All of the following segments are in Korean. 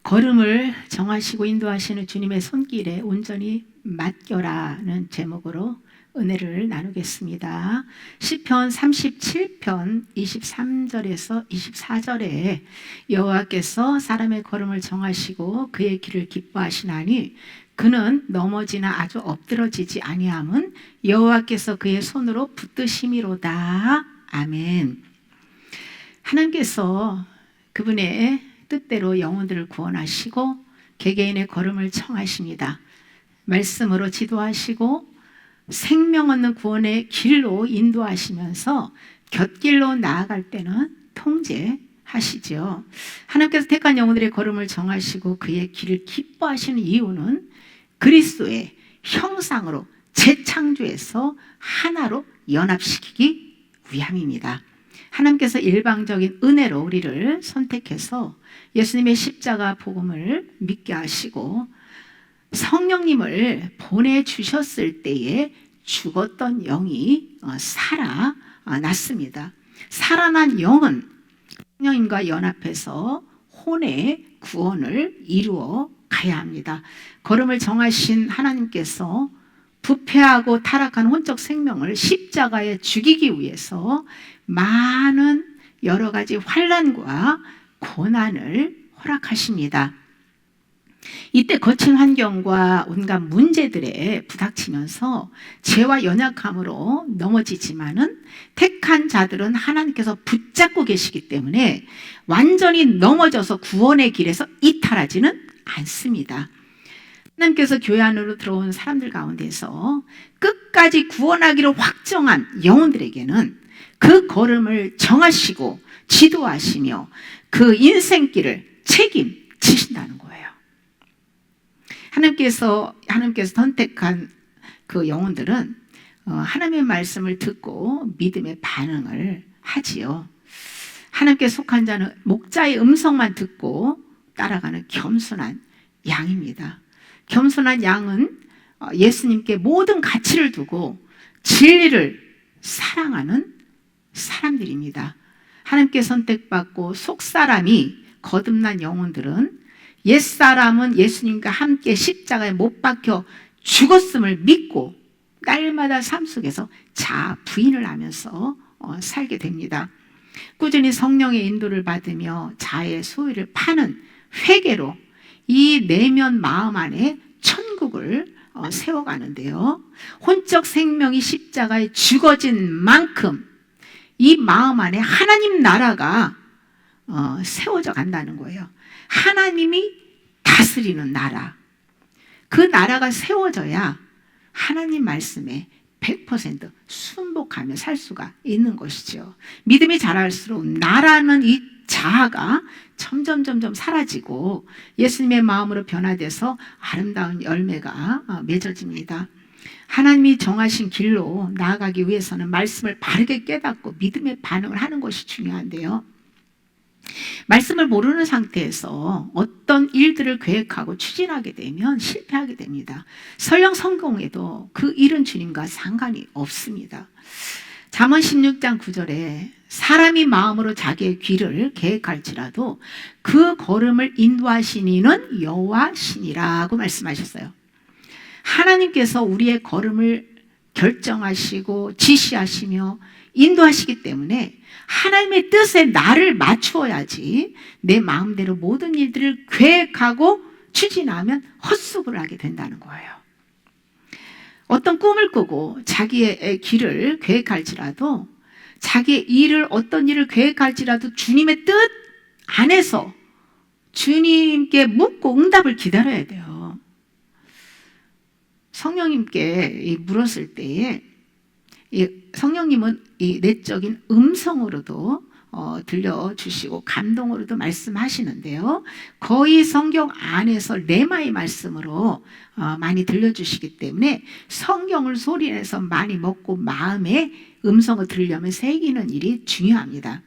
걸음을 정하시고 인도하시는 주님의 손길에 온전히 맡겨라는 제목으로 은혜를 나누겠습니다. 시편 37편 23절에서 24절에 여호와께서 사람의 걸음을 정하시고 그의 길을 기뻐하시나니 그는 넘어지나 아주 엎드러지지 아니함은 여호와께서 그의 손으로 붙드심이로다. 아멘. 하나님께서 그분의 뜻대로 영혼들을 구원하시고 개개인의 걸음을 청하십니다. 말씀으로 지도하시고 생명 얻는 구원의 길로 인도하시면서 곁길로 나아갈 때는 통제하시죠. 하나님께서 택한 영혼들의 걸음을 정하시고 그의 길을 기뻐하시는 이유는 그리스도의 형상으로 재창조해서 하나로 연합시키기 위함입니다. 하나님께서 일방적인 은혜로 우리를 선택해서 예수님의 십자가 복음을 믿게 하시고 성령님을 보내주셨을 때에 죽었던 영이 살아났습니다. 살아난 영은 성령님과 연합해서 혼의 구원을 이루어 가야 합니다. 걸음을 정하신 하나님께서 부패하고 타락한 혼적 생명을 십자가에 죽이기 위해서 많은 여러 가지 환난과 고난을 허락하십니다. 이때 거친 환경과 온갖 문제들에 부닥치면서 죄와 연약함으로 넘어지지만은 택한 자들은 하나님께서 붙잡고 계시기 때문에 완전히 넘어져서 구원의 길에서 이탈하지는 않습니다. 하나님께서 교회 안으로 들어온 사람들 가운데서 끝까지 구원하기로 확정한 영혼들에게는 그 걸음을 정하시고 지도하시며 그 인생길을 책임지신다는 거예요. 하나님께서 선택한 그 영혼들은 하나님의 말씀을 듣고 믿음의 반응을 하지요. 하나님께 속한 자는 목자의 음성만 듣고 따라가는 겸손한 양입니다. 겸손한 양은 예수님께 모든 가치를 두고 진리를 사랑하는 사람들입니다. 하나님께 선택받고 속사람이 거듭난 영혼들은 옛사람은 예수님과 함께 십자가에 못 박혀 죽었음을 믿고 날마다 삶 속에서 자아 부인을 하면서 살게 됩니다. 꾸준히 성령의 인도를 받으며 자아의 소유를 파는 회개로 이 내면 마음 안에 천국을 세워가는데요. 혼적 생명이 십자가에 죽어진 만큼 이 마음 안에 하나님 나라가 세워져 간다는 거예요. 하나님이 다스리는 나라. 그 나라가 세워져야 하나님 말씀에 100% 순복하며 살 수가 있는 것이죠. 믿음이 자랄수록 나라는 이 자아가 점점 사라지고 예수님의 마음으로 변화돼서 아름다운 열매가 맺어집니다. 하나님이 정하신 길로 나아가기 위해서는 말씀을 바르게 깨닫고 믿음의 반응을 하는 것이 중요한데요. 말씀을 모르는 상태에서 어떤 일들을 계획하고 추진하게 되면 실패하게 됩니다. 설령 성공해도 그 일은 주님과 상관이 없습니다. 잠언 16장 9절에 사람이 마음으로 자기의 길을 계획할지라도 그 걸음을 인도하신 이는 여호와시니라고 말씀하셨어요. 하나님께서 우리의 걸음을 결정하시고 지시하시며 인도하시기 때문에 하나님의 뜻에 나를 맞추어야지 내 마음대로 모든 일들을 계획하고 추진하면 헛수고를 하게 된다는 거예요. 어떤 꿈을 꾸고 자기의 길을 계획할지라도 자기의 일을 어떤 일을 계획할지라도 주님의 뜻 안에서 주님께 묻고 응답을 기다려야 돼요. 성령님께 물었을 때에 성령님은 이 내적인 음성으로도 들려주시고 감동으로도 말씀하시는데요. 거의 성경 안에서 레마의 말씀으로 많이 들려주시기 때문에 성경을 소리내서 많이 먹고 마음의 음성을 들으려면 새기는 일이 중요합니다.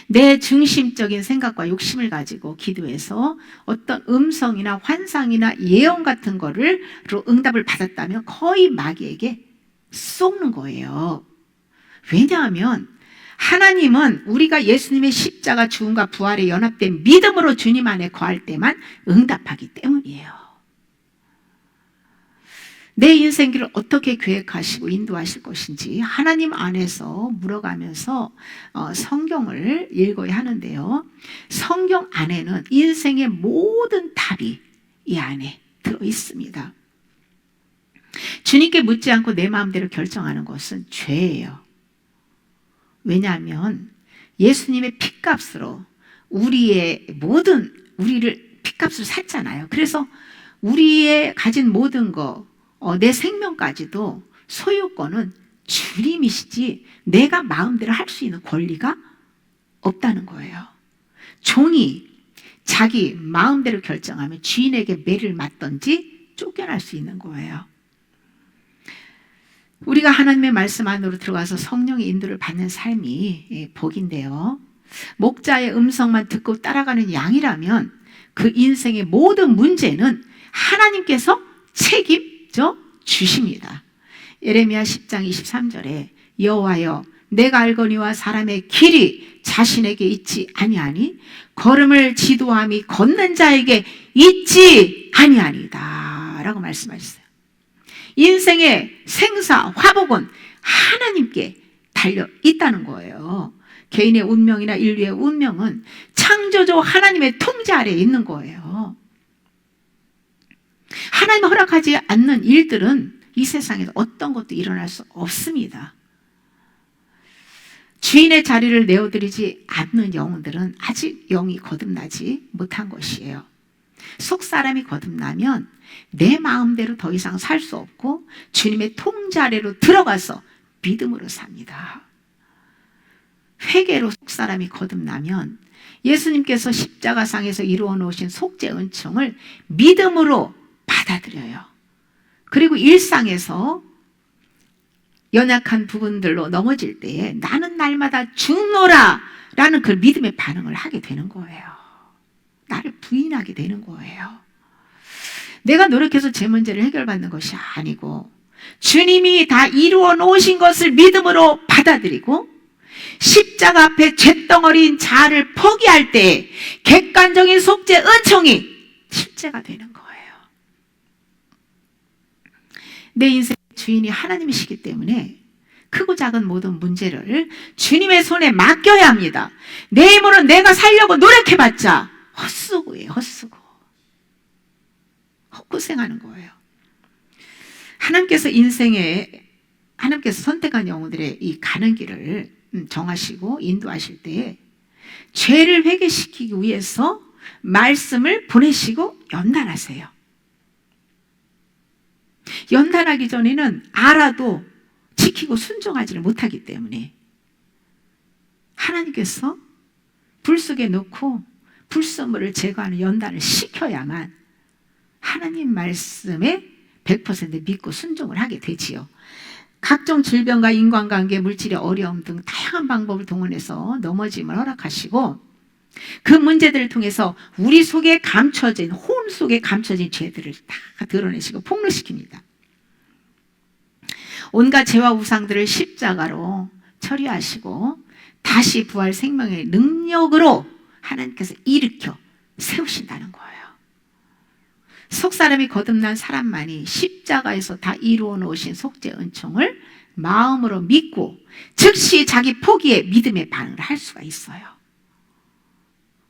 내 중심적인 생각과 욕심을 가지고 기도해서 어떤 음성이나 환상이나 예언 같은 거를 응답을 받았다면 거의 마귀에게 속는 거예요. 왜냐하면 하나님은 우리가 예수님의 십자가 죽음과 부활에 연합된 믿음으로 주님 안에 거할 때만 응답하기 때문이에요. 내 인생길을 어떻게 계획하시고 인도하실 것인지 하나님 안에서 물어가면서 성경을 읽어야 하는데요. 성경 안에는 인생의 모든 답이 이 안에 들어 있습니다. 주님께 묻지 않고 내 마음대로 결정하는 것은 죄예요. 왜냐하면 예수님의 핏값으로 우리를 핏값으로 샀잖아요. 그래서 우리의 가진 모든 거, 내 생명까지도 소유권은 주님이시지 내가 마음대로 할 수 있는 권리가 없다는 거예요. 종이 자기 마음대로 결정하면 주인에게 매를 맞든지 쫓겨날 수 있는 거예요. 우리가 하나님의 말씀 안으로 들어가서 성령의 인도를 받는 삶이 복인데요. 목자의 음성만 듣고 따라가는 양이라면 그 인생의 모든 문제는 하나님께서 책임져 주십니다. 예레미야 10장 23절에 여호와여 내가 알거니와 사람의 길이 자신에게 있지 아니하니 걸음을 지도함이 걷는 자에게 있지 아니하니다 라고 말씀하셨어요. 인생의 생사, 화복은 하나님께 달려 있다는 거예요. 개인의 운명이나 인류의 운명은 창조주 하나님의 통제 아래에 있는 거예요. 하나님 허락하지 않는 일들은 이 세상에서 어떤 것도 일어날 수 없습니다. 주인의 자리를 내어드리지 않는 영혼들은 아직 영이 거듭나지 못한 것이에요. 속사람이 거듭나면 내 마음대로 더 이상 살 수 없고 주님의 통제 아래로 들어가서 믿음으로 삽니다. 회개로 속사람이 거듭나면 예수님께서 십자가상에서 이루어 놓으신 속죄 은총을 믿음으로 받아들여요. 그리고 일상에서 연약한 부분들로 넘어질 때에 나는 날마다 죽노라 라는 그 믿음의 반응을 하게 되는 거예요. 나를 부인하게 되는 거예요. 내가 노력해서 제 문제를 해결받는 것이 아니고 주님이 다 이루어 놓으신 것을 믿음으로 받아들이고 십자가 앞에 잿덩어리인 자아를 포기할 때 객관적인 속죄 은총이 실제가 되는 거예요. 내 인생의 주인이 하나님이시기 때문에 크고 작은 모든 문제를 주님의 손에 맡겨야 합니다. 내 힘으로 내가 살려고 노력해봤자 헛수고예요. 헛수고. 헛고생하는 거예요. 하나님께서 선택한 영혼들의 이 가는 길을 정하시고 인도하실 때 죄를 회개시키기 위해서 말씀을 보내시고 연단하세요. 연단하기 전에는 알아도 지키고 순종하지를 못하기 때문에 하나님께서 불 속에 넣고 불순물을 제거하는 연단을 시켜야만 하나님 말씀에 100% 믿고 순종을 하게 되지요. 각종 질병과 인간관계, 물질의 어려움 등 다양한 방법을 동원해서 넘어짐을 허락하시고 그 문제들을 통해서 우리 속에 감춰진, 혼 속에 감춰진 죄들을 다 드러내시고 폭로시킵니다. 온갖 죄와 우상들을 십자가로 처리하시고 다시 부활 생명의 능력으로 하나님께서 일으켜 세우신다는 거예요. 속사람이 거듭난 사람만이 십자가에서 다 이루어 놓으신 속죄 은총을 마음으로 믿고 즉시 자기 포기에 믿음의 반응을 할 수가 있어요.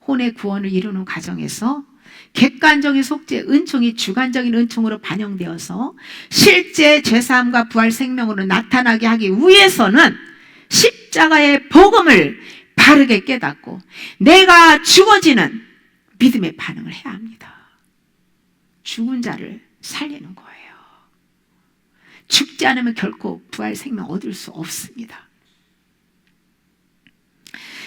혼의 구원을 이루는 과정에서 객관적인 속죄 은총이 주관적인 은총으로 반영되어서 실제 죄사함과 부활 생명으로 나타나게 하기 위해서는 십자가의 복음을 바르게 깨닫고 내가 죽어지는 믿음의 반응을 해야 합니다. 죽은 자를 살리는 거예요. 죽지 않으면 결코 부활 생명 얻을 수 없습니다.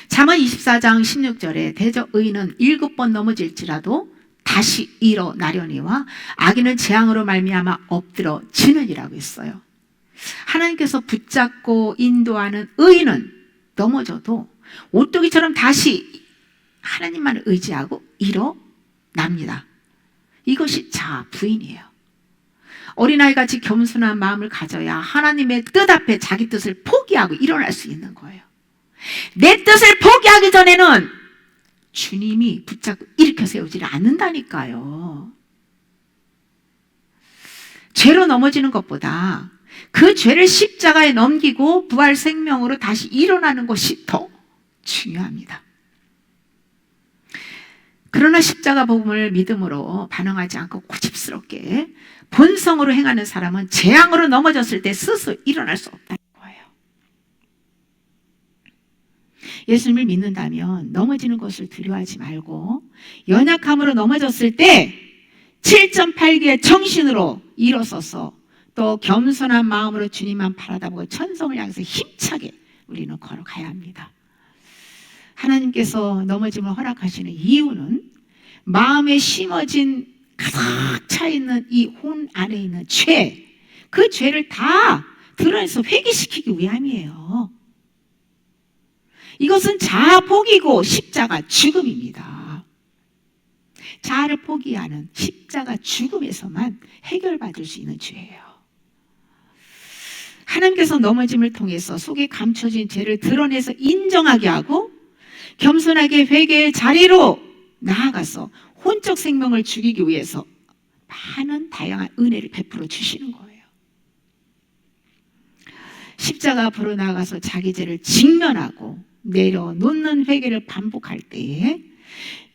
잠언 24장 16절에 대저 의인은 7번 넘어질지라도 다시 일어나려니와 악인은 재앙으로 말미암아 엎드러지느니라고 했어요. 하나님께서 붙잡고 인도하는 의인은 넘어져도 오뚜기처럼 다시 하나님만을 의지하고 일어납니다. 이것이 자아 부인이에요. 어린아이같이 겸손한 마음을 가져야 하나님의 뜻 앞에 자기 뜻을 포기하고 일어날 수 있는 거예요. 내 뜻을 포기하기 전에는 주님이 붙잡고 일으켜 세우지를 않는다니까요. 죄로 넘어지는 것보다 그 죄를 십자가에 넘기고 부활 생명으로 다시 일어나는 것이 더 중요합니다. 그러나 십자가 복음을 믿음으로 반응하지 않고 고집스럽게 본성으로 행하는 사람은 재앙으로 넘어졌을 때 스스로 일어날 수 없다는 거예요. 예수님을 믿는다면 넘어지는 것을 두려워하지 말고 연약함으로 넘어졌을 때 7.8개의 정신으로 일어서서 또 겸손한 마음으로 주님만 바라다보고 천성을 향해서 힘차게 우리는 걸어가야 합니다. 하나님께서 넘어짐을 허락하시는 이유는 마음에 심어진 가득 차 있는 이 혼 안에 있는 죄, 그 죄를 다 드러내서 회개시키기 위함이에요. 이것은 자아 포기고 십자가 죽음입니다. 자아를 포기하는 십자가 죽음에서만 해결받을 수 있는 죄예요. 하나님께서 넘어짐을 통해서 속에 감춰진 죄를 드러내서 인정하게 하고 겸손하게 회개의 자리로 나아가서 혼적 생명을 죽이기 위해서 많은 다양한 은혜를 베풀어 주시는 거예요. 십자가 앞으로 나아가서 자기 죄를 직면하고 내려놓는 회개를 반복할 때에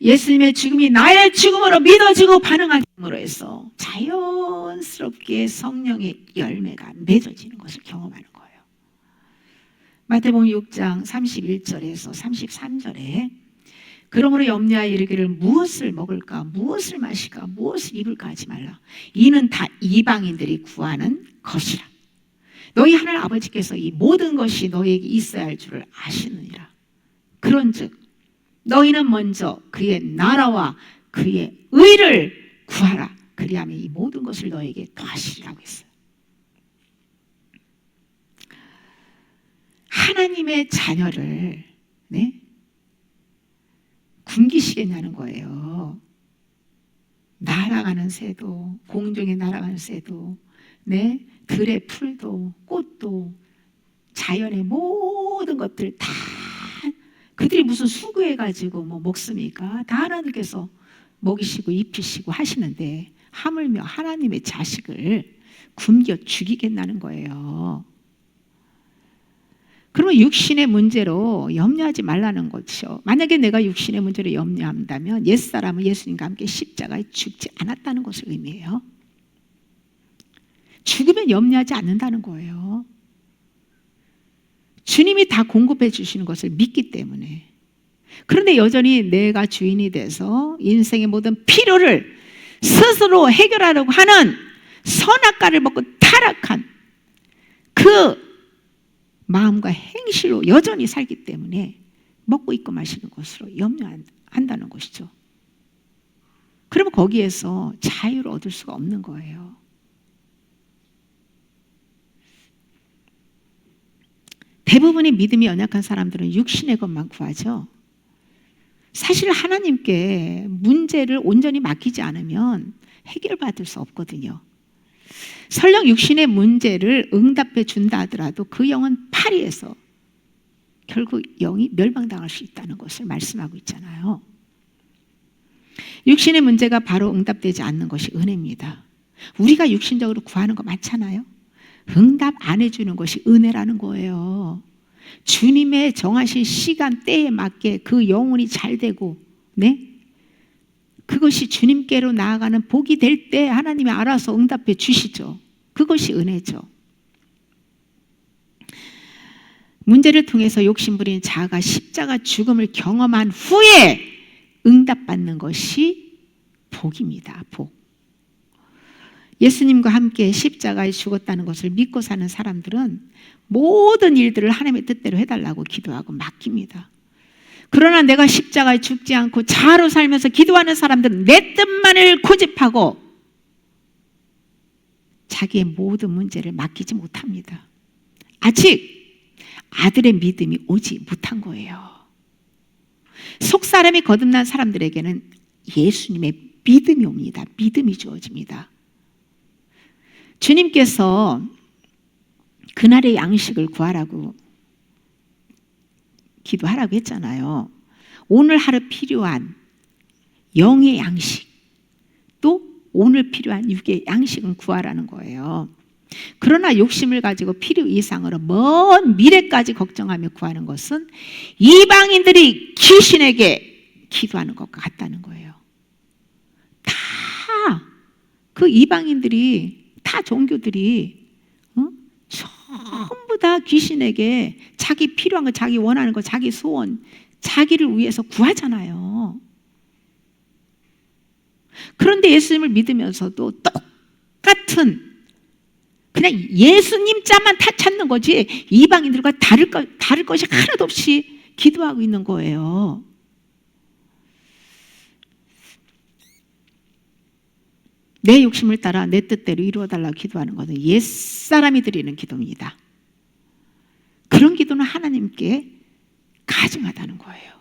예수님의 죽음이 나의 죽음으로 믿어지고 반응함으로 해서 자연스럽게 성령의 열매가 맺어지는 것을 경험하는 거예요. 마태복음 6장 31절에서 33절에 그러므로 염려하여 이르기를 무엇을 먹을까 무엇을 마실까 무엇을 입을까 하지 말라. 이는 다 이방인들이 구하는 것이라. 너희 하나님 아버지께서 이 모든 것이 너희에게 있어야 할 줄을 아시느니라. 그런즉 너희는 먼저 그의 나라와 그의 의를 구하라. 그리하면 이 모든 것을 너희에게 더하시리라고 했어요. 하나님의 자녀를 굶기시겠냐는 거예요. 날아가는 새도, 공중에 날아가는 새도, 들의 풀도, 꽃도, 자연의 모든 것들 다 그들이 무슨 수고해가지고 먹습니까? 다 하나님께서 먹이시고 입히시고 하시는데 하물며 하나님의 자식을 굶겨 죽이겠다는 거예요. 그러면 육신의 문제로 염려하지 말라는 것이죠. 만약에 내가 육신의 문제로 염려한다면 옛사람은 예수님과 함께 십자가에 죽지 않았다는 것을 의미해요. 죽으면 염려하지 않는다는 거예요. 주님이 다 공급해 주시는 것을 믿기 때문에. 그런데 여전히 내가 주인이 돼서 인생의 모든 필요를 스스로 해결하려고 하는 선악과를 먹고 타락한 그 마음과 행실로 여전히 살기 때문에 먹고 입고 마시는 것으로 염려한다는 것이죠. 그러면 거기에서 자유를 얻을 수가 없는 거예요. 대부분의 믿음이 연약한 사람들은 육신의 것만 구하죠. 사실 하나님께 문제를 온전히 맡기지 않으면 해결받을 수 없거든요. 설령 육신의 문제를 응답해 준다 하더라도 그 영은 파리에서 결국 영이 멸망당할 수 있다는 것을 말씀하고 있잖아요. 육신의 문제가 바로 응답되지 않는 것이 은혜입니다. 우리가 육신적으로 구하는 거 많잖아요. 응답 안 해주는 것이 은혜라는 거예요. 주님의 정하신 시간 때에 맞게 그 영혼이 잘 되고 그것이 주님께로 나아가는 복이 될 때 하나님이 알아서 응답해 주시죠. 그것이 은혜죠. 문제를 통해서 욕심부리는 자아가 십자가 죽음을 경험한 후에 응답받는 것이 복입니다. 복. 예수님과 함께 십자가에 죽었다는 것을 믿고 사는 사람들은 모든 일들을 하나님의 뜻대로 해달라고 기도하고 맡깁니다. 그러나 내가 십자가에 죽지 않고 자아로 살면서 기도하는 사람들은 내 뜻만을 고집하고 자기의 모든 문제를 맡기지 못합니다. 아직 아들의 믿음이 오지 못한 거예요. 속사람이 거듭난 사람들에게는 예수님의 믿음이 옵니다. 믿음이 주어집니다. 주님께서 그날의 양식을 구하라고 기도하라고 했잖아요. 오늘 하루 필요한 영의 양식, 또 오늘 필요한 육의 양식은 구하라는 거예요. 그러나 욕심을 가지고 필요 이상으로 먼 미래까지 걱정하며 구하는 것은 이방인들이 귀신에게 기도하는 것과 같다는 거예요. 다 그 이방인들이, 다 종교들이 전부 다 귀신에게 자기 필요한 거, 자기 원하는 거, 자기 소원, 자기를 위해서 구하잖아요. 그런데 예수님을 믿으면서도 똑같은, 그냥 예수님 자만 다 찾는 거지 이방인들과 다를 것이 하나도 없이 기도하고 있는 거예요. 내 욕심을 따라 내 뜻대로 이루어달라고 기도하는 것은 옛사람이 드리는 기도입니다. 그런 기도는 하나님께 가증하다는 거예요.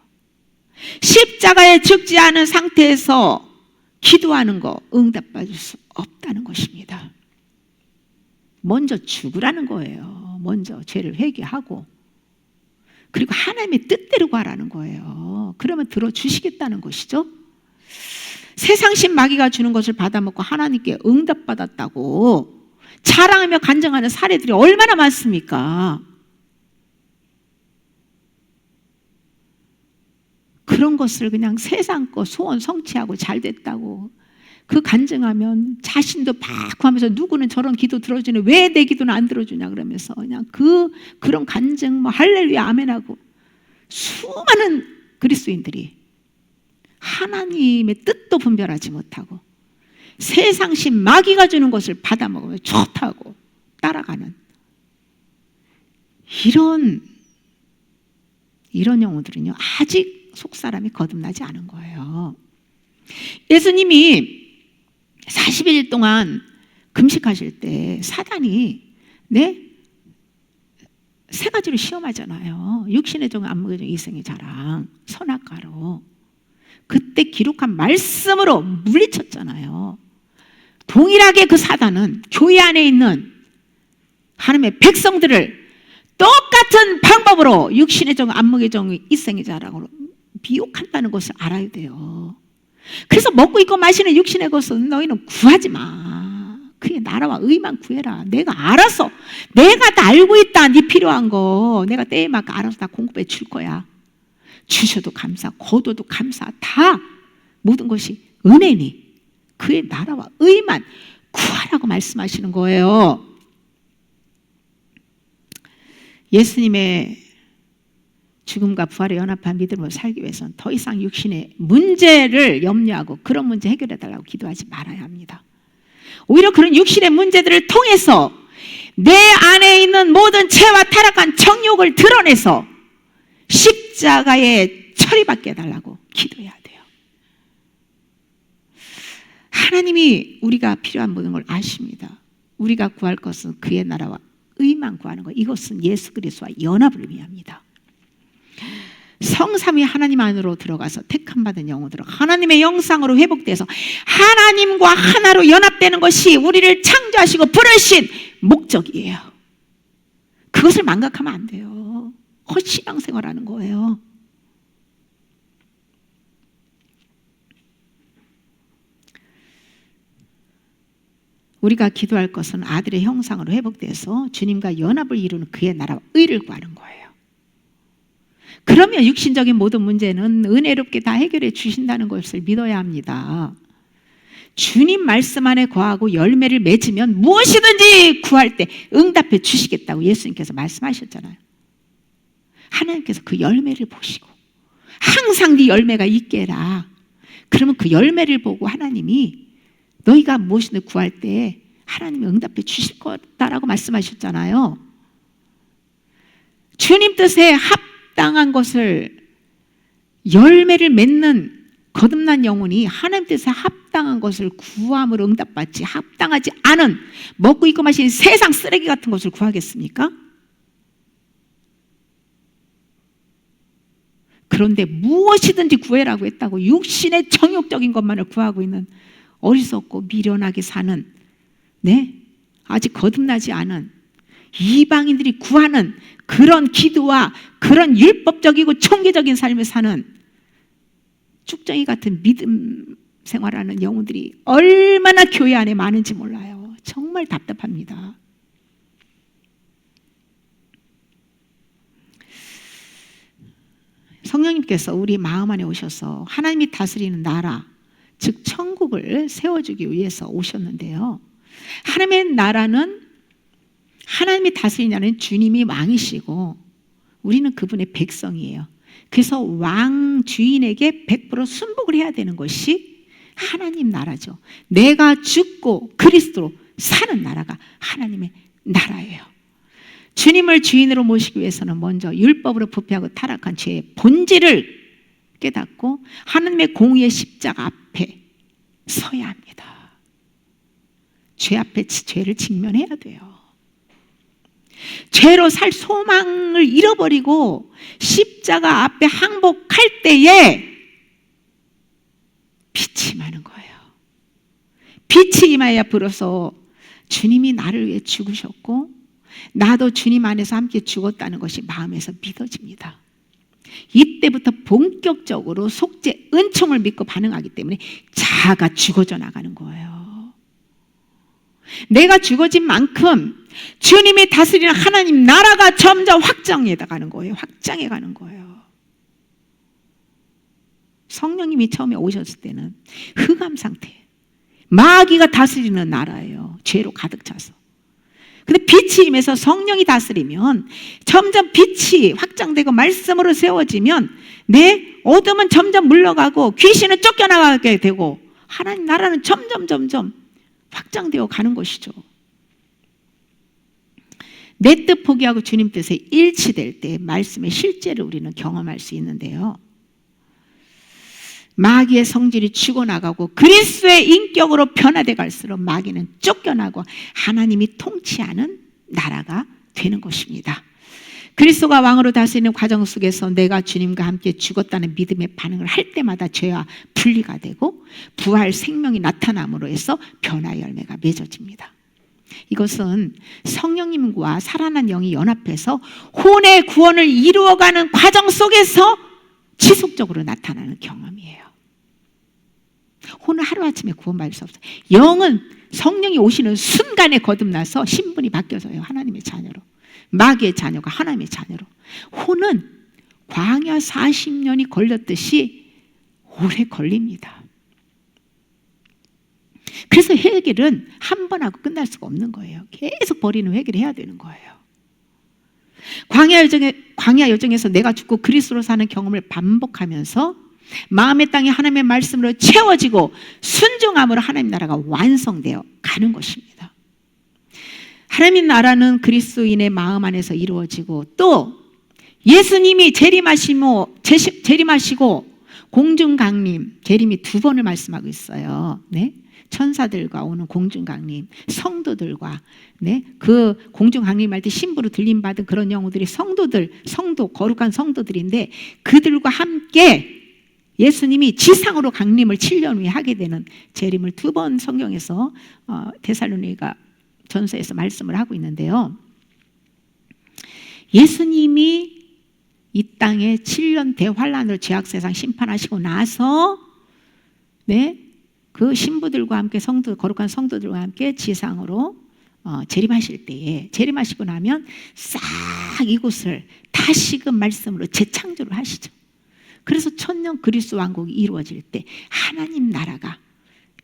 십자가에 죽지 않은 상태에서 기도하는 거 응답받을 수 없다는 것입니다. 먼저 죽으라는 거예요. 먼저 죄를 회개하고, 그리고 하나님의 뜻대로 가라는 거예요. 그러면 들어주시겠다는 것이죠. 세상신 마귀가 주는 것을 받아먹고 하나님께 응답받았다고 자랑하며 간증하는 사례들이 얼마나 많습니까? 그런 것을 그냥 세상 거 소원 성취하고 잘 됐다고 그 간증하면 자신도 막 하면서 누구는 저런 기도 들어주네, 왜 내 기도는 안 들어주냐 그러면서 그냥 그런 간증 뭐 할렐루야 아멘하고, 수많은 그리스도인들이 하나님의 뜻도 분별하지 못하고 세상신 마귀가 주는 것을 받아먹으면 좋다고 따라가는 이런 영혼들은요, 아직 속사람이 거듭나지 않은 거예요. 예수님이 40일 동안 금식하실 때 사단이 세 가지로 시험하잖아요. 육신의 종, 안목의 종, 이생의 자랑, 선악과로. 그때 기록한 말씀으로 물리쳤잖아요. 동일하게 그 사단은 교회 안에 있는 하나님의 백성들을 똑같은 방법으로 육신의 종, 안목의 종, 이생의 자랑으로 미혹한다는 것을 알아야 돼요. 그래서 먹고 입고 마시는 육신의 것은 너희는 구하지 마. 그의 나라와 의만 구해라. 내가 알아서, 내가 다 알고 있다. 네 필요한 거 내가 때에 맞게 알아서 다 공급해 줄 거야. 주셔도 감사, 거둬도 감사, 다 모든 것이 은혜니 그의 나라와 의만 구하라고 말씀하시는 거예요. 예수님의 죽음과 부활에 연합한 믿음으로 살기 위해서는 더 이상 육신의 문제를 염려하고 그런 문제 해결해달라고 기도하지 말아야 합니다. 오히려 그런 육신의 문제들을 통해서 내 안에 있는 모든 죄와 타락한 정욕을 드러내서 십자가에 처리받게 해달라고 기도해야 돼요. 하나님이 우리가 필요한 모든 걸 아십니다. 우리가 구할 것은 그의 나라와 의만 구하는 것, 이것은 예수 그리스도와 연합을 의미합니다. 성삼위 하나님 안으로 들어가서 택함받은 영혼들은 하나님의 영상으로 회복돼서 하나님과 하나로 연합되는 것이 우리를 창조하시고 부르신 목적이에요. 그것을 망각하면 안 돼요. 헛신앙생활하는 거예요. 우리가 기도할 것은 아들의 형상으로 회복돼서 주님과 연합을 이루는 그의 나라와 의를 구하는 거예요. 그러면 육신적인 모든 문제는 은혜롭게 다 해결해 주신다는 것을 믿어야 합니다. 주님 말씀 안에 거하고 열매를 맺으면 무엇이든지 구할 때 응답해 주시겠다고 예수님께서 말씀하셨잖아요. 하나님께서 그 열매를 보시고 항상 네 열매가 있게 해라. 그러면 그 열매를 보고 하나님이 너희가 무엇이든 구할 때 하나님이 응답해 주실 거다라고 말씀하셨잖아요. 주님 뜻에 합당한 것을 열매를 맺는 거듭난 영혼이 하나님 뜻에 합당한 것을 구함으로 응답받지, 합당하지 않은 먹고 입고 마시는 세상 쓰레기 같은 것을 구하겠습니까? 그런데 무엇이든지 구해라고 했다고 육신의 정욕적인 것만을 구하고 있는 어리석고 미련하게 사는 아직 거듭나지 않은 이방인들이 구하는 그런 기도와 그런 율법적이고 청계적인 삶을 사는 쭉정이 같은 믿음 생활하는 영혼들이 얼마나 교회 안에 많은지 몰라요. 정말 답답합니다. 성령님께서 우리 마음 안에 오셔서 하나님이 다스리는 나라, 즉 천국을 세워주기 위해서 오셨는데요. 하나님의 나라는, 하나님이 다스리는 나라는 주님이 왕이시고 우리는 그분의 백성이에요. 그래서 왕 주인에게 100% 순복을 해야 되는 것이 하나님 나라죠. 내가 죽고 그리스도로 사는 나라가 하나님의 나라예요. 주님을 주인으로 모시기 위해서는 먼저 율법으로 부패하고 타락한 죄의 본질을 깨닫고 하나님의 공의의 십자가 앞에 서야 합니다. 죄 앞에 죄를 직면해야 돼요. 죄로 살 소망을 잃어버리고 십자가 앞에 항복할 때에 빛이 임하는 거예요. 빛이 임하여 불어서 주님이 나를 위해 죽으셨고 나도 주님 안에서 함께 죽었다는 것이 마음에서 믿어집니다. 이때부터 본격적으로 속죄 은총을 믿고 반응하기 때문에 자아가 죽어져 나가는 거예요. 내가 죽어진 만큼 주님이 다스리는 하나님 나라가 점점 확장해 가는 거예요. 확장해 가는 거예요. 성령님이 처음에 오셨을 때는 흑암 상태, 마귀가 다스리는 나라예요. 죄로 가득 차서. 근데 빛이 임해서 성령이 다스리면 점점 빛이 확장되고 말씀으로 세워지면 내 어둠은 점점 물러가고 귀신은 쫓겨나가게 되고 하나님 나라는 점점 확장되어 가는 것이죠. 내 뜻 포기하고 주님 뜻에 일치될 때 말씀의 실제를 우리는 경험할 수 있는데요. 마귀의 성질이 죽어나가고 그리스도의 인격으로 변화돼 갈수록 마귀는 쫓겨나고 하나님이 통치하는 나라가 되는 것입니다. 그리스도가 왕으로 다스리는 과정 속에서 내가 주님과 함께 죽었다는 믿음의 반응을 할 때마다 죄와 분리가 되고 부활 생명이 나타남으로 해서 변화의 열매가 맺어집니다. 이것은 성령님과 살아난 영이 연합해서 혼의 구원을 이루어가는 과정 속에서 지속적으로 나타나는 경험이에요. 혼은 하루아침에 구원받을 수 없어요. 영은 성령이 오시는 순간에 거듭나서 신분이 바뀌어져요. 하나님의 자녀로. 마귀의 자녀가 하나님의 자녀로. 혼은 광야 40년이 걸렸듯이 오래 걸립니다. 그래서 회개는 한 번 하고 끝날 수가 없는 거예요. 계속 버리는 회개를 해야 되는 거예요. 광야 여정에서 내가 죽고 그리스도로 사는 경험을 반복하면서 마음의 땅이 하나님의 말씀으로 채워지고 순종함으로 하나님 나라가 완성되어 가는 것입니다. 하나님 나라는 그리스도인의 마음 안에서 이루어지고 또 예수님이 재림하시고 공중강림, 재림이 2번을 말씀하고 있어요. 네? 천사들과 오는 공중강림, 성도들과 그 공중강림할 때 신부로 들림받은 그런 영혼들이 성도, 거룩한 성도들인데 그들과 함께 예수님이 지상으로 강림을 7년 후에 하게 되는 재림을 2번 성경에서 데살로니가 전서에서 말씀을 하고 있는데요. 예수님이 이 땅에 7년 대환란으로 죄악세상 심판하시고 나서 그 신부들과 함께 거룩한 성도들과 함께 지상으로 재림하실 때에 재림하시고 나면 싹 이곳을 다시금 말씀으로 재창조를 하시죠. 그래서 천년 그리스도 왕국이 이루어질 때 하나님 나라가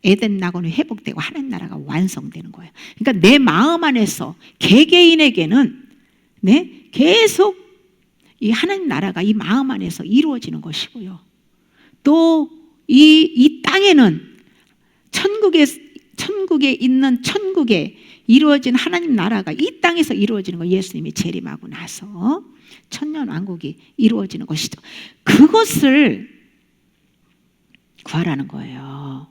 에덴 낙원이 회복되고 하나님 나라가 완성되는 거예요. 그러니까 내 마음 안에서 개개인에게는 계속 이 하나님 나라가 이 마음 안에서 이루어지는 것이고요. 또 이 땅에는 천국에 있는 천국에 이루어진 하나님 나라가 이 땅에서 이루어지는 거 예수님이 재림하고 나서 천년 왕국이 이루어지는 것이죠. 그것을 구하라는 거예요.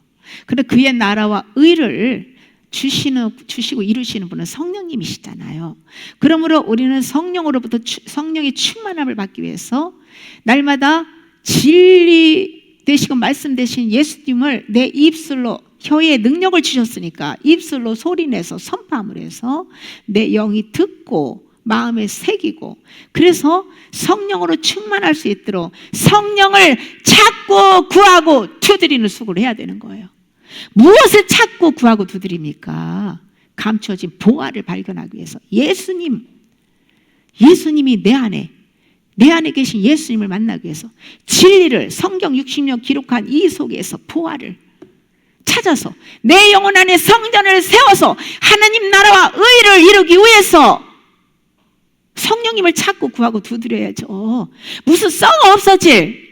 그런데 그의 나라와 의를 주시고 이루시는 분은 성령님이시잖아요. 그러므로 우리는 성령으로부터 성령의 충만함을 받기 위해서 날마다 진리 되시고 말씀 되신 예수님을 내 입술로 혀에 능력을 주셨으니까 입술로 소리내서 선포함을 해서 내 영이 듣고 마음에 새기고, 그래서 성령으로 충만할 수 있도록 성령을 찾고 구하고 두드리는 수고를 해야 되는 거예요. 무엇을 찾고 구하고 두드립니까? 감춰진 보화를 발견하기 위해서 예수님이 내 안에 계신 예수님을 만나기 위해서 진리를, 성경 60년 기록한 이 속에서 보화를 찾아서 내 영혼 안에 성전을 세워서 하나님 나라와 의를 이루기 위해서 성령님을 찾고 구하고 두드려야죠. 무슨 썩어 없어질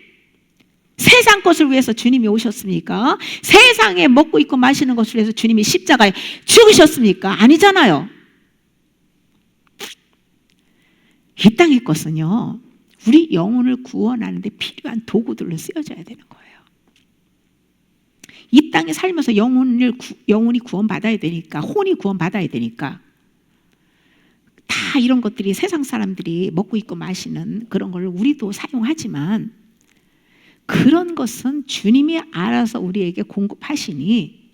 세상 것을 위해서 주님이 오셨습니까? 세상에 먹고 입고 마시는 것을 위해서 주님이 십자가에 죽으셨습니까? 아니잖아요. 이 땅의 것은요, 우리 영혼을 구원하는 데 필요한 도구들로 쓰여져야 되는 거예요. 이 땅에 살면서 영혼이 구원받아야 되니까, 혼이 구원받아야 되니까, 다 이런 것들이 세상 사람들이 먹고 입고 마시는 그런 걸 우리도 사용하지만, 그런 것은 주님이 알아서 우리에게 공급하시니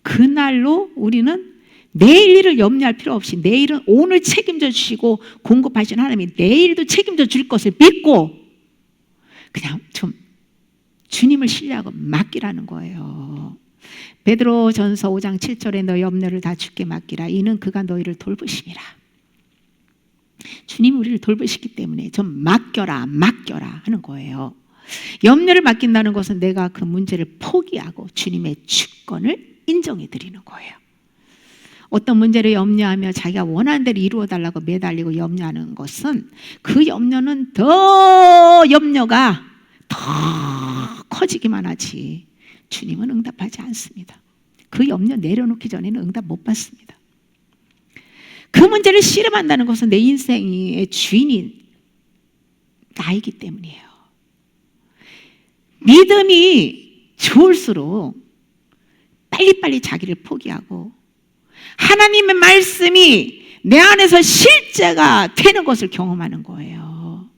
그날로 우리는 내일 일을 염려할 필요 없이, 내일은 오늘 책임져 주시고 공급하신 하나님이 내일도 책임져 줄 것을 믿고 그냥 좀 주님을 신뢰하고 맡기라는 거예요. 베드로전서 5장 7절에 너희 염려를 다 주께 맡기라. 이는 그가 너희를 돌보심이라. 주님이 우리를 돌보시기 때문에 좀 맡겨라 하는 거예요. 염려를 맡긴다는 것은 내가 그 문제를 포기하고 주님의 주권을 인정해 드리는 거예요. 어떤 문제를 염려하며 자기가 원하는 대로 이루어 달라고 매달리고 염려하는 것은, 그 염려는 염려가 더 커지기만 하지 주님은 응답하지 않습니다. 그 염려 내려놓기 전에는 응답 못 받습니다. 그 문제를 씨름한다는 것은 내 인생의 주인이 나이기 때문이에요. 믿음이 좋을수록 빨리빨리 자기를 포기하고 하나님의 말씀이 내 안에서 실제가 되는 것을 경험하는 거예요.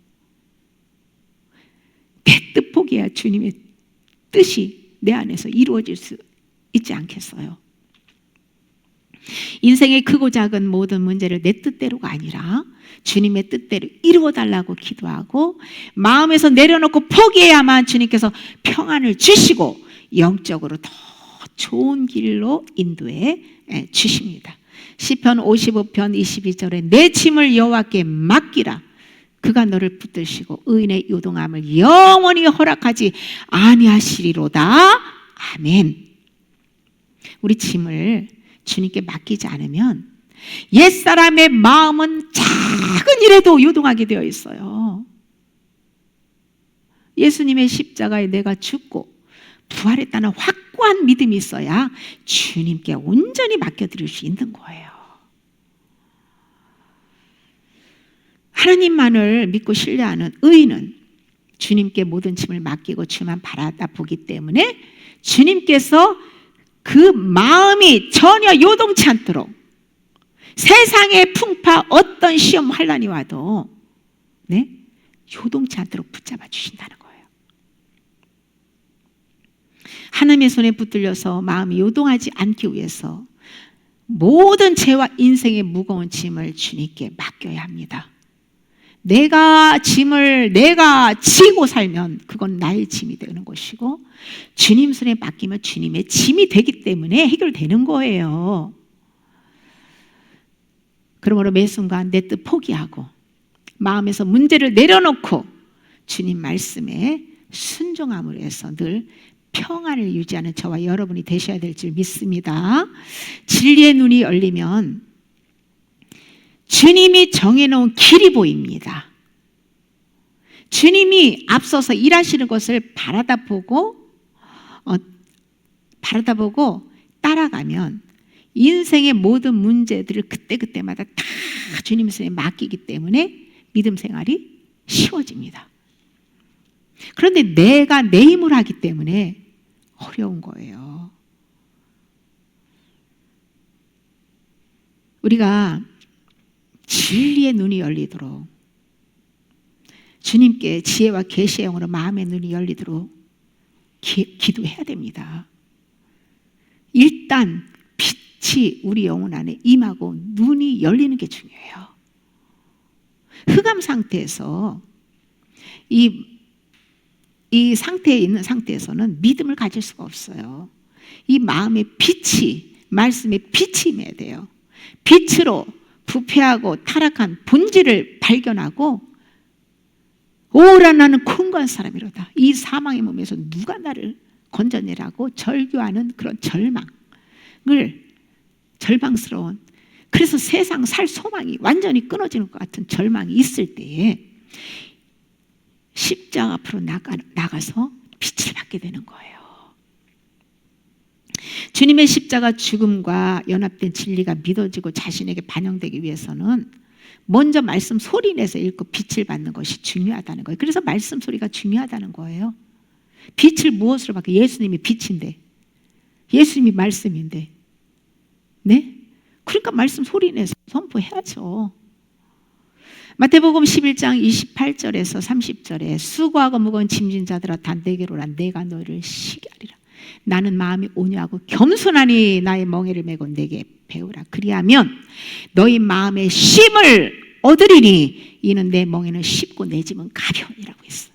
내 뜻 포기해야 주님의 뜻이 내 안에서 이루어질 수 있지 않겠어요? 인생의 크고 작은 모든 문제를 내 뜻대로가 아니라 주님의 뜻대로 이루어달라고 기도하고 마음에서 내려놓고 포기해야만 주님께서 평안을 주시고 영적으로 더 좋은 길로 인도해 주십니다. 시편 55편 22절에 내 짐을 여호와께 맡기라. 그가 너를 붙드시고 의인의 요동함을 영원히 허락하지 아니하시리로다. 아멘. 우리 짐을 주님께 맡기지 않으면 옛사람의 마음은 작은 일에도 요동하게 되어 있어요. 예수님의 십자가에 내가 죽고 부활했다는 확고한 믿음이 있어야 주님께 온전히 맡겨드릴 수 있는 거예요. 하나님만을 믿고 신뢰하는 의인은 주님께 모든 짐을 맡기고 주만 바라다 보기 때문에 주님께서 그 마음이 전혀 요동치 않도록 세상의 풍파 어떤 시험 환난이 와도 요동치 않도록 붙잡아 주신다는 거예요. 하나님의 손에 붙들려서 마음이 요동하지 않기 위해서 모든 죄와 인생의 무거운 짐을 주님께 맡겨야 합니다. 내가 지고 살면 그건 나의 짐이 되는 것이고 주님 손에 맡기면 주님의 짐이 되기 때문에 해결되는 거예요. 그러므로 매 순간 내 뜻 포기하고 마음에서 문제를 내려놓고 주님 말씀에 순종함으로 해서 늘 평안을 유지하는 저와 여러분이 되셔야 될 줄 믿습니다. 진리의 눈이 열리면 주님이 정해놓은 길이 보입니다. 주님이 앞서서 일하시는 것을 바라다 보고 따라가면 인생의 모든 문제들을 그때그때마다 다 주님 손에 맡기기 때문에 믿음 생활이 쉬워집니다. 그런데 내가 내 힘으로 하기 때문에 어려운 거예요. 우리가 진리의 눈이 열리도록 주님께 지혜와 계시의 영으로 마음의 눈이 열리도록 기도해야 됩니다. 일단 빛이 우리 영혼 안에 임하고 눈이 열리는 게 중요해요. 흑암 상태에서 이 상태에 있는 상태에서는 믿음을 가질 수가 없어요. 이 마음의 빛이, 말씀의 빛이 임해야 돼요. 빛으로 부패하고 타락한 본질을 발견하고 오라 나는 공고한 사람이로다. 이 사망의 몸에서 누가 나를 건져내라고 절규하는 그런 절망스러운, 그래서 세상 살 소망이 완전히 끊어지는 것 같은 절망이 있을 때에 십자가 앞으로 나가서 빛을 받게 되는 거예요. 주님의 십자가 죽음과 연합된 진리가 믿어지고 자신에게 반영되기 위해서는 먼저 말씀 소리 내서 읽고 빛을 받는 것이 중요하다는 거예요. 그래서 말씀 소리가 중요하다는 거예요. 빛을 무엇으로 받게? 예수님이 빛인데, 예수님이 말씀인데, 네? 그러니까 말씀 소리 내서 선포해야죠. 마태복음 11장 28절에서 30절에 수고하고 무거운 짐진 자들아 다 내게로 오라. 내가 너희를 쉬게 하리라. 나는 마음이 온유하고 겸손하니 나의 멍에를 메고 내게 배우라. 그리하면 너희 마음의 쉼을 얻으리니 이는 내 멍에는 쉽고 내 짐은 가벼우니라고 했어요.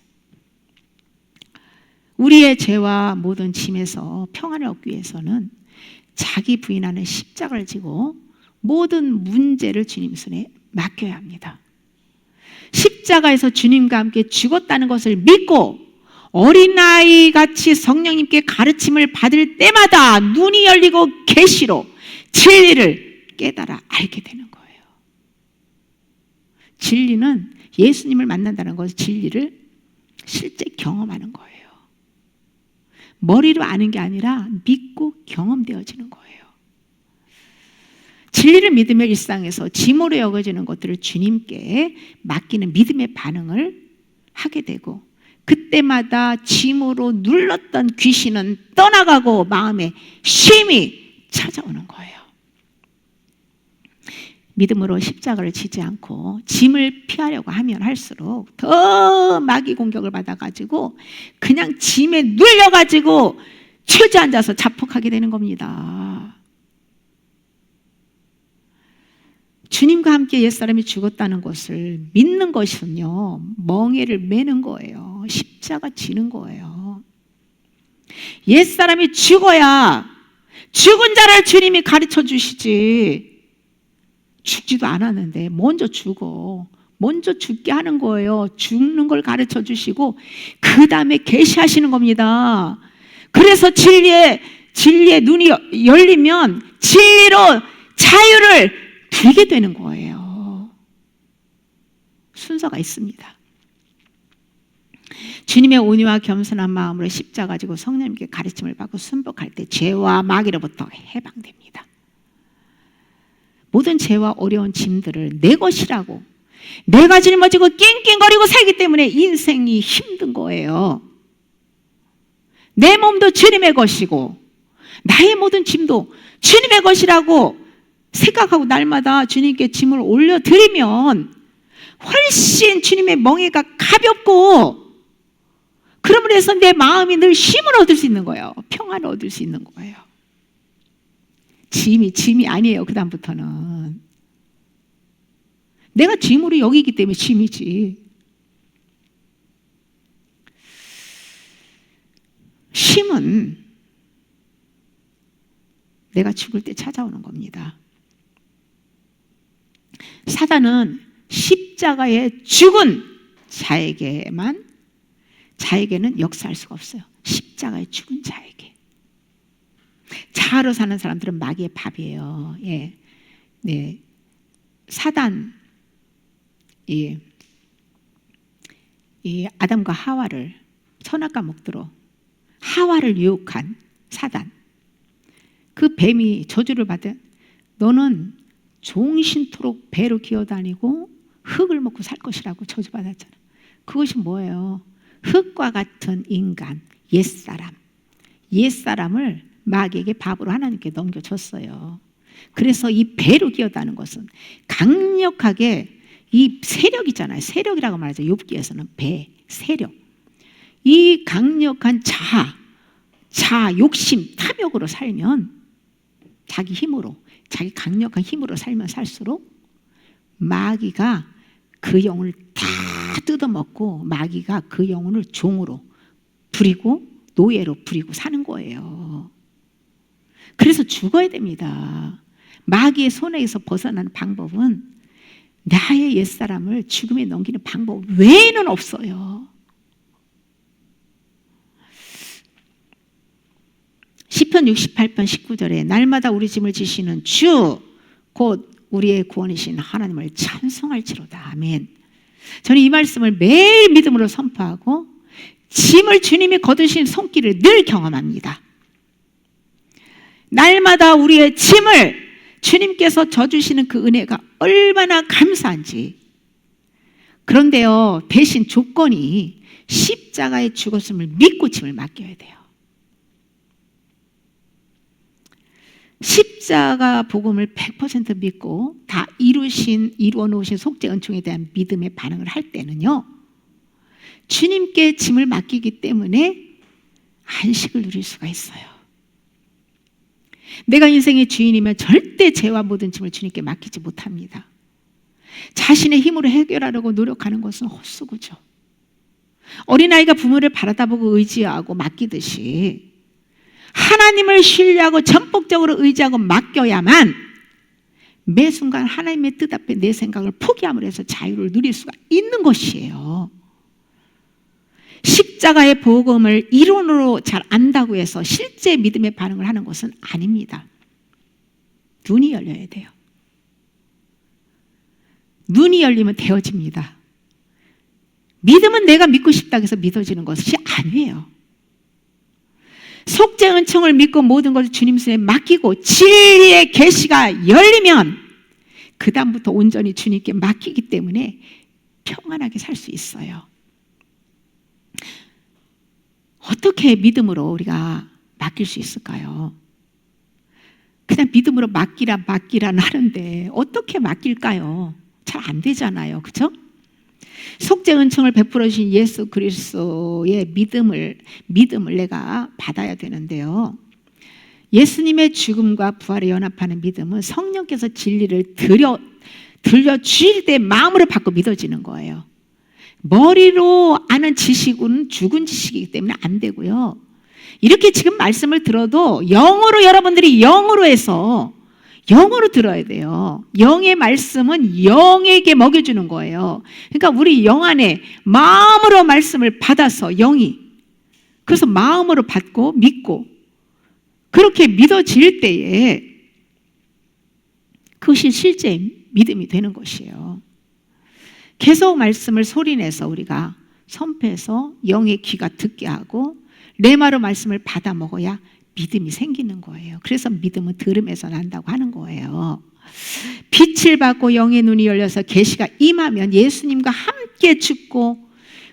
우리의 죄와 모든 짐에서 평안을 얻기 위해서는 자기 부인하는 십자가를 지고 모든 문제를 주님 손에 맡겨야 합니다. 십자가에서 주님과 함께 죽었다는 것을 믿고 어린아이 같이 성령님께 가르침을 받을 때마다 눈이 열리고 계시로 진리를 깨달아 알게 되는 거예요. 진리는 예수님을 만난다는 것은 진리를 실제 경험하는 거예요. 머리로 아는 게 아니라 믿고 경험되어지는 거예요. 진리를 믿으며 일상에서 짐으로 여겨지는 것들을 주님께 맡기는 믿음의 반응을 하게 되고, 그때마다 짐으로 눌렀던 귀신은 떠나가고 마음에 쉼이 찾아오는 거예요. 믿음으로 십자가를 지지 않고 짐을 피하려고 하면 할수록 더 마귀 공격을 받아가지고 그냥 짐에 눌려가지고 주저앉아서 자폭하게 되는 겁니다. 주님과 함께 옛사람이 죽었다는 것을 믿는 것은요, 멍에를 매는 거예요. 십자가 지는 거예요. 옛사람이 죽어야 죽은 자를 주님이 가르쳐 주시지, 죽지도 않았는데 먼저 죽어. 먼저 죽게 하는 거예요. 죽는 걸 가르쳐 주시고 그 다음에 계시하시는 겁니다. 그래서 진리의 눈이 열리면 진리로 자유를 누리게 되는 거예요. 순서가 있습니다. 주님의 온유와 겸손한 마음으로 십자가 지고 성령님께 가르침을 받고 순복할 때 죄와 마귀로부터 해방됩니다. 모든 죄와 어려운 짐들을 내 것이라고, 내가 짊어지고 낑낑거리고 살기 때문에 인생이 힘든 거예요. 내 몸도 주님의 것이고 나의 모든 짐도 주님의 것이라고 생각하고 날마다 주님께 짐을 올려드리면 훨씬 주님의 멍에가 가볍고, 그러므로 해서 내 마음이 늘 쉼을 얻을 수 있는 거예요. 평안을 얻을 수 있는 거예요. 짐이 아니에요. 그 다음부터는 내가 짐으로 여기기 때문에 짐이지. 쉼은 내가 죽을 때 찾아오는 겁니다. 사단은 십자가에 죽은 자에게는 역사할 수가 없어요. 십자가에 죽은 자에게. 자아로 사는 사람들은 마귀의 밥이에요. 예. 네. 사단, 이 아담과 하와를 선악과 먹도록 하와를 유혹한 사단. 그 뱀이 저주를 받은, 너는 종신토록 배로 기어다니고 흙을 먹고 살 것이라고 저주받았잖아. 그것이 뭐예요? 흙과 같은 인간, 옛사람을 마귀에게 밥으로 하나님께 넘겨줬어요. 그래서 이 배로 기어다는 것은 강력하게 이 세력이잖아요. 세력이라고 말하죠. 욥기에서는 배, 세력. 이 강력한 자아, 자아, 욕심, 탐욕으로 살면, 자기 힘으로, 자기 강력한 힘으로 살면 살수록 마귀가 그 영혼을 다 뜯어먹고 마귀가 그 영혼을 종으로 부리고 노예로 부리고 사는 거예요. 그래서 죽어야 됩니다. 마귀의 손에서 벗어나는 방법은 나의 옛사람을 죽음에 넘기는 방법 외에는 없어요. 시편 68편 19절에 날마다 우리 짐을 지시는 주 곧 우리의 구원이신 하나님을 찬송할지로다. 아멘. 저는 이 말씀을 매일 믿음으로 선포하고 짐을 주님이 거두신 손길을 늘 경험합니다. 날마다 우리의 짐을 주님께서 져주시는 그 은혜가 얼마나 감사한지. 그런데요, 대신 조건이 십자가에 죽었음을 믿고 짐을 맡겨야 돼요. 십자가 복음을 100% 믿고 다 이루어 놓으신 속죄 은총에 대한 믿음의 반응을 할 때는요, 주님께 짐을 맡기기 때문에 안식을 누릴 수가 있어요. 내가 인생의 주인이면 절대 죄와 모든 짐을 주님께 맡기지 못합니다. 자신의 힘으로 해결하려고 노력하는 것은 헛수고죠. 어린아이가 부모를 바라다보고 의지하고 맡기듯이 하나님을 신뢰하고 전폭적으로 의지하고 맡겨야만 매 순간 하나님의 뜻 앞에 내 생각을 포기함으로 해서 자유를 누릴 수가 있는 것이에요. 십자가의 복음을 이론으로 잘 안다고 해서 실제 믿음의 반응을 하는 것은 아닙니다. 눈이 열려야 돼요. 눈이 열리면 되어집니다. 믿음은 내가 믿고 싶다고 해서 믿어지는 것이 아니에요. 속죄 은총을 믿고 모든 것을 주님 손에 맡기고 진리의 계시가 열리면 그 다음부터 온전히 주님께 맡기기 때문에 평안하게 살 수 있어요. 어떻게 믿음으로 우리가 맡길 수 있을까요? 그냥 믿음으로 맡기라 하는데 어떻게 맡길까요? 잘 안 되잖아요. 그렇죠? 속죄 은총을 베풀어 주신 예수 그리스도의 믿음을 내가 받아야 되는데요. 예수님의 죽음과 부활에 연합하는 믿음은 성령께서 진리를 들려주실 때 마음으로 받고 믿어지는 거예요. 머리로 아는 지식은 죽은 지식이기 때문에 안 되고요. 이렇게 지금 말씀을 들어도 영어로 여러분들이 영어로 해서 영어로 들어야 돼요. 영의 말씀은 영에게 먹여주는 거예요. 그러니까 우리 영 안에 마음으로 말씀을 받아서 영이, 그래서 마음으로 받고 믿고 그렇게 믿어질 때에 그것이 실제 믿음이 되는 것이에요. 계속 말씀을 소리내서 우리가 선포해서 영의 귀가 듣게 하고 레마로 말씀을 받아 먹어야 믿음이 생기는 거예요. 그래서 믿음은 들음에서 난다고 하는 거예요. 빛을 받고 영의 눈이 열려서 계시가 임하면 예수님과 함께 죽고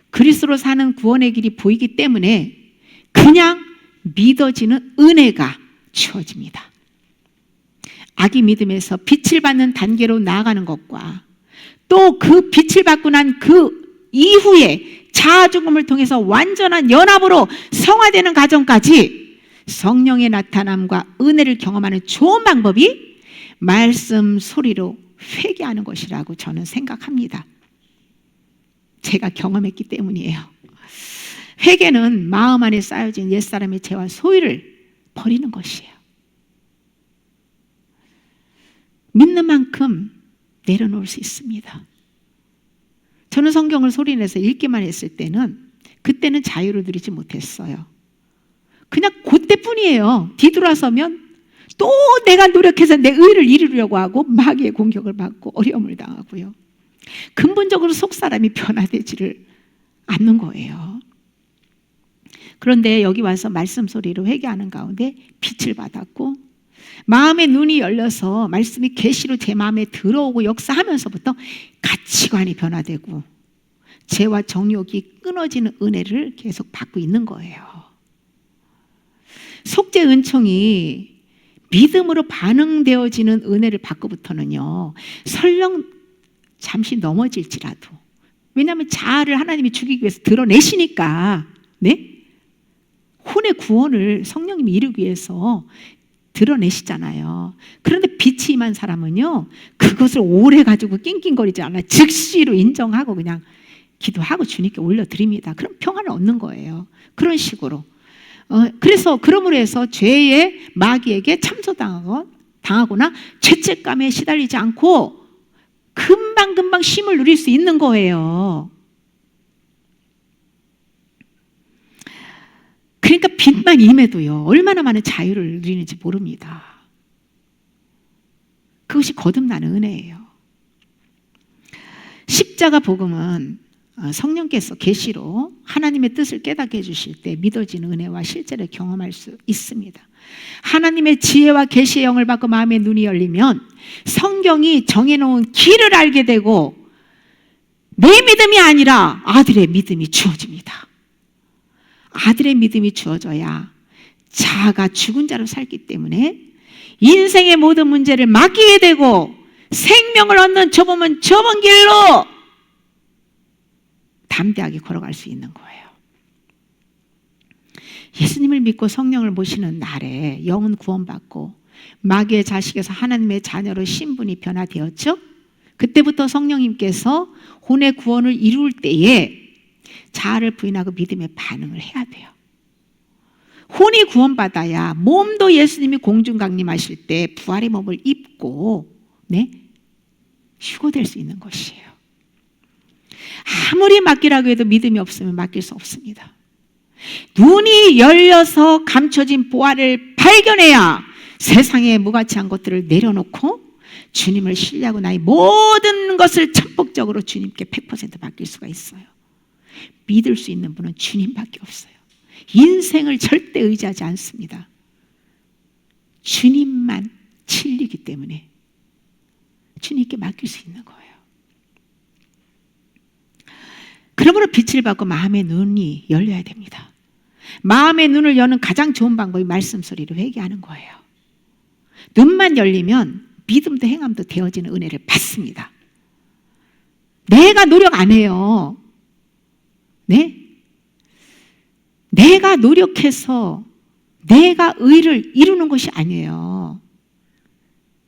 그리스도로 사는 구원의 길이 보이기 때문에 그냥 믿어지는 은혜가 주어집니다. 아기 믿음에서 빛을 받는 단계로 나아가는 것과 또 그 빛을 받고 난 그 이후에 자아 죽음을 통해서 완전한 연합으로 성화되는 과정까지 성령의 나타남과 은혜를 경험하는 좋은 방법이 말씀 소리로 회개하는 것이라고 저는 생각합니다. 제가 경험했기 때문이에요. 회개는 마음 안에 쌓여진 옛사람의 죄와 소유를 버리는 것이에요. 믿는 만큼 내려놓을 수 있습니다. 저는 성경을 소리내서 읽기만 했을 때는 그때는 자유를 누리지 못했어요. 그냥 그때뿐이에요. 뒤돌아서면 또 내가 노력해서 내 의를 이루려고 하고 마귀의 공격을 받고 어려움을 당하고요. 근본적으로 속사람이 변화되지를 않는 거예요. 그런데 여기 와서 말씀 소리로 회개하는 가운데 빛을 받았고 마음의 눈이 열려서 말씀이 계시로 제 마음에 들어오고 역사하면서부터 가치관이 변화되고 죄와 정욕이 끊어지는 은혜를 계속 받고 있는 거예요. 속죄 은총이 믿음으로 반응되어지는 은혜를 받고부터는요, 설령 잠시 넘어질지라도, 왜냐하면 자아를 하나님이 죽이기 위해서 드러내시니까, 네? 혼의 구원을 성령님이 이루기 위해서 드러내시잖아요. 그런데 빛이 임한 사람은요, 그것을 오래 가지고 낑낑거리지 않아요. 즉시로 인정하고 그냥 기도하고 주님께 올려드립니다. 그럼 평안을 얻는 거예요. 그런 식으로. 그래서 그러므로 해서 죄의 마귀에게 참소당하거나 죄책감에 시달리지 않고 금방금방 쉼을 누릴 수 있는 거예요. 그러니까 빛만 임해도요, 얼마나 많은 자유를 누리는지 모릅니다. 그것이 거듭나는 은혜예요. 십자가 복음은 성령께서 계시로 하나님의 뜻을 깨닫게 해주실 때 믿어지는 은혜와 실제로 경험할 수 있습니다. 하나님의 지혜와 계시의 영을 받고 마음의 눈이 열리면 성경이 정해놓은 길을 알게 되고 내 믿음이 아니라 아들의 믿음이 주어집니다. 아들의 믿음이 주어져야 자아가 죽은 자로 살기 때문에 인생의 모든 문제를 맡기게 되고 생명을 얻는 좁은 길로 담대하게 걸어갈 수 있는 거예요. 예수님을 믿고 성령을 모시는 날에 영은 구원받고 마귀의 자식에서 하나님의 자녀로 신분이 변화되었죠. 그때부터 성령님께서 혼의 구원을 이룰 때에 자아를 부인하고 믿음의 반응을 해야 돼요. 혼이 구원받아야 몸도 예수님이 공중 강림하실 때 부활의 몸을 입고 휴거될 수 있는 것이에요. 아무리 맡기라고 해도 믿음이 없으면 맡길 수 없습니다. 눈이 열려서 감춰진 보화를 발견해야 세상의 무가치한 것들을 내려놓고 주님을 신뢰하고 나의 모든 것을 전폭적으로 주님께 100% 맡길 수가 있어요. 믿을 수 있는 분은 주님밖에 없어요. 인생을 절대 의지하지 않습니다. 주님만 진리이기 때문에 주님께 맡길 수 있는 거예요. 그러므로 빛을 받고 마음의 눈이 열려야 됩니다. 마음의 눈을 여는 가장 좋은 방법이 말씀 소리로 회개하는 거예요. 눈만 열리면 믿음도 행함도 되어지는 은혜를 받습니다. 내가 노력 안 해요. 내가 노력해서 내가 의를 이루는 것이 아니에요.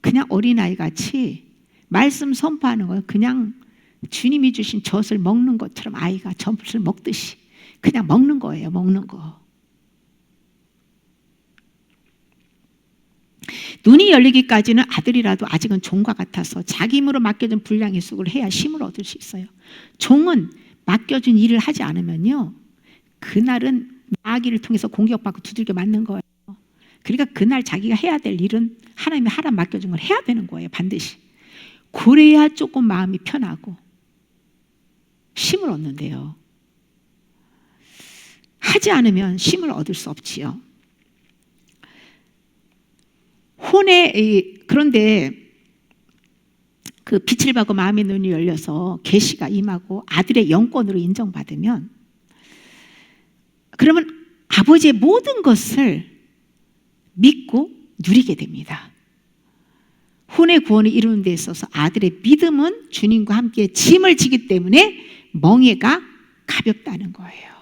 그냥 어린아이 같이 말씀 선포하는 거예요. 그냥 주님이 주신 젖을 먹는 것처럼 아이가 젖을 먹듯이 그냥 먹는 거예요. 먹는 거. 눈이 열리기까지는 아들이라도 아직은 종과 같아서 자기 힘으로 맡겨준 분량의 수고를 해야 쉼을 얻을 수 있어요. 종은 맡겨준 일을 하지 않으면요, 그날은 마귀를 통해서 공격받고 두들겨 맞는 거예요. 그러니까 그날 자기가 해야 될 일은 하나님이 하라 맡겨준 걸 해야 되는 거예요. 반드시. 그래야 조금 마음이 편하고 쉼을 얻는데요. 하지 않으면 쉼을 얻을 수 없지요. 그런데 그 빛을 받고 마음의 눈이 열려서 계시가 임하고 아들의 영권으로 인정받으면 그러면 아버지의 모든 것을 믿고 누리게 됩니다. 혼의 구원을 이루는 데 있어서 아들의 믿음은 주님과 함께 짐을 지기 때문에 멍에가 가볍다는 거예요.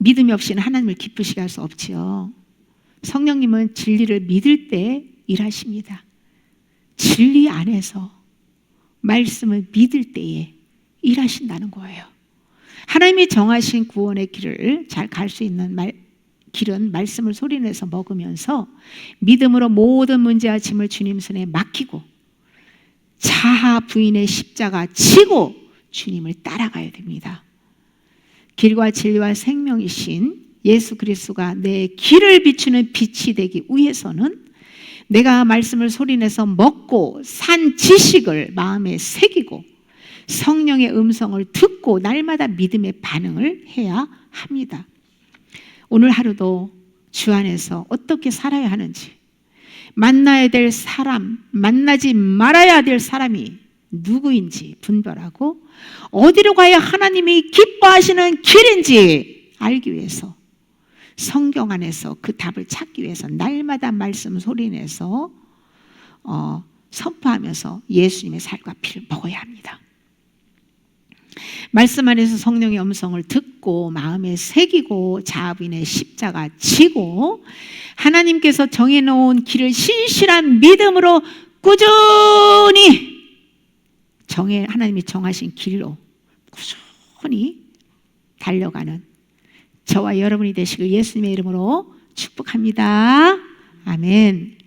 믿음이 없이는 하나님을 기쁘시게 할 수 없지요. 성령님은 진리를 믿을 때 일하십니다. 진리 안에서 말씀을 믿을 때에 일하신다는 거예요. 하나님이 정하신 구원의 길을 잘 갈 수 있는 길은 말씀을 소리내서 먹으면서 믿음으로 모든 문제와 짐을 주님 손에 맡기고 자아 부인의 십자가 지고 주님을 따라가야 됩니다. 길과 진리와 생명이신 예수 그리스도가 내 길을 비추는 빛이 되기 위해서는 내가 말씀을 소리내서 먹고 산 지식을 마음에 새기고 성령의 음성을 듣고 날마다 믿음의 반응을 해야 합니다. 오늘 하루도 주 안에서 어떻게 살아야 하는지, 만나야 될 사람, 만나지 말아야 될 사람이 누구인지 분별하고 어디로 가야 하나님이 기뻐하시는 길인지 알기 위해서 성경 안에서 그 답을 찾기 위해서 날마다 말씀 소리내서 선포하면서 예수님의 살과 피를 먹어야 합니다. 말씀 안에서 성령의 음성을 듣고 마음에 새기고 자아부인의 십자가 지고 하나님께서 정해놓은 길을 신실한 믿음으로 꾸준히 하나님이 정하신 길로 꾸준히 달려가는 저와 여러분이 되시길 예수님의 이름으로 축복합니다. 아멘.